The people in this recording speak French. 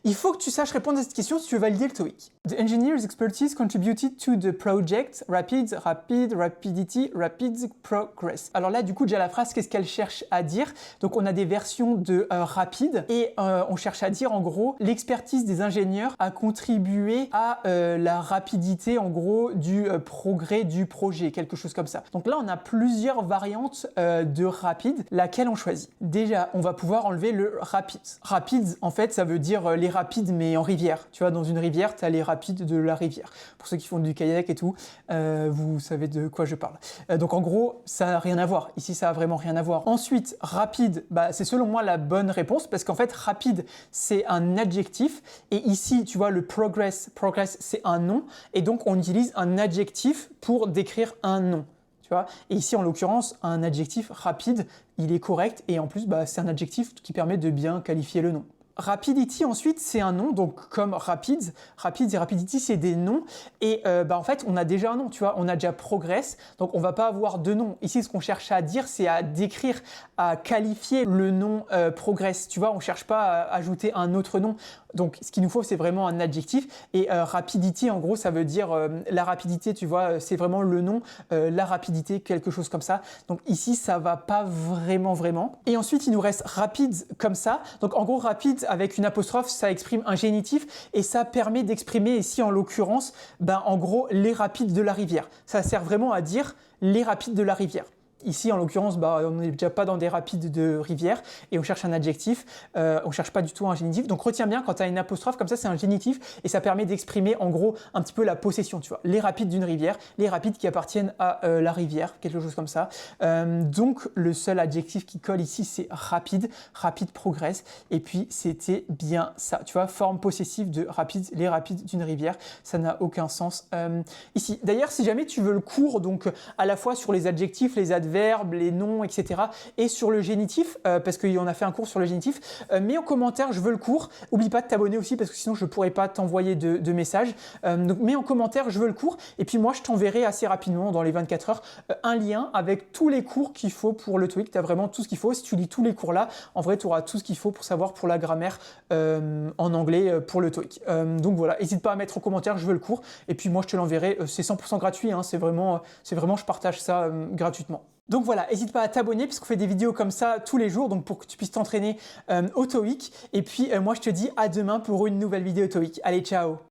Il faut que tu saches répondre à cette question si tu veux valider le TOEIC. The engineer's expertise contributed to the project rapid, rapidity, rapid progress. Alors là, du coup, déjà la phrase, qu'est-ce qu'elle cherche à dire? Donc on a des versions de rapide et on cherche à dire en gros, l'expertise des ingénieurs a contribué à la rapidité en gros du progrès du projet, quelque chose comme ça. Donc là, on a plusieurs variantes de rapide, laquelle on choisit. Déjà, on va pouvoir enlever le rapide. Rapide, en fait, ça veut dire les rapides, mais en rivière. Tu vois, dans une rivière, tu as les rapides de la rivière. Pour ceux qui font du kayak et tout, vous savez de quoi je parle. Donc en gros, ça n'a rien à voir. Ici, ça a vraiment rien à voir. Ensuite, rapide, bah, c'est selon moi la bonne réponse parce qu'en fait, rapide, c'est un adjectif. Et ici, tu vois, le progress, c'est un nom. Et donc, on utilise un adjectif pour décrire un nom. Tu vois, et ici, en l'occurrence, un adjectif rapide, il est correct. Et en plus, bah, c'est un adjectif qui permet de bien qualifier le nom. Rapidity, ensuite, c'est un nom, donc comme rapids et rapidity, c'est des noms. Et bah, en fait, on a déjà un nom, tu vois, on a déjà progress, donc on va pas avoir deux noms. Ici, ce qu'on cherche à dire, c'est à décrire, à qualifier le nom progress, tu vois, on cherche pas à ajouter un autre nom. Donc, ce qu'il nous faut, c'est vraiment un adjectif. Et rapidity, en gros, ça veut dire la rapidité, tu vois, c'est vraiment le nom, la rapidité, quelque chose comme ça. Donc ici, ça va pas vraiment. Et ensuite, il nous reste rapide comme ça. Donc en gros, rapide avec une apostrophe, ça exprime un génitif et ça permet d'exprimer ici, en l'occurrence, ben, en gros, les rapides de la rivière. Ça sert vraiment à dire les rapides de la rivière. Ici, en l'occurrence, bah, on n'est déjà pas dans des rapides de rivière et on cherche un adjectif, on cherche pas du tout un génitif. Donc retiens bien, quand tu as une apostrophe comme ça, c'est un génitif et ça permet d'exprimer en gros un petit peu la possession, tu vois. Les rapides d'une rivière, les rapides qui appartiennent à la rivière, quelque chose comme ça. Donc le seul adjectif qui colle ici, c'est rapide, rapide progresse. Et puis c'était bien ça, tu vois, forme possessive de rapide, les rapides d'une rivière, ça n'a aucun sens ici. D'ailleurs, si jamais tu veux le cours, donc à la fois sur les adjectifs, les adverbes, les noms, etc. et sur le génitif, parce qu'on a fait un cours sur le génitif, mets en commentaire, je veux le cours. Oublie pas de t'abonner aussi, parce que sinon je pourrais pas t'envoyer de messages. Donc mets en commentaire, je veux le cours. Et puis moi, je t'enverrai assez rapidement, dans les 24 heures, un lien avec tous les cours qu'il faut pour le TOEIC. Tu as vraiment tout ce qu'il faut. Si tu lis tous les cours là, en vrai, tu auras tout ce qu'il faut pour savoir pour la grammaire en anglais pour le TOEIC. Donc voilà, n'hésite pas à mettre en commentaire, je veux le cours. Et puis moi, je te l'enverrai. C'est 100% gratuit, hein, c'est vraiment, je partage ça gratuitement. Donc voilà, n'hésite pas à t'abonner puisqu'on fait des vidéos comme ça tous les jours, donc pour que tu puisses t'entraîner au TOEIC. Et puis moi je te dis à demain pour une nouvelle vidéo TOEIC. Allez, ciao!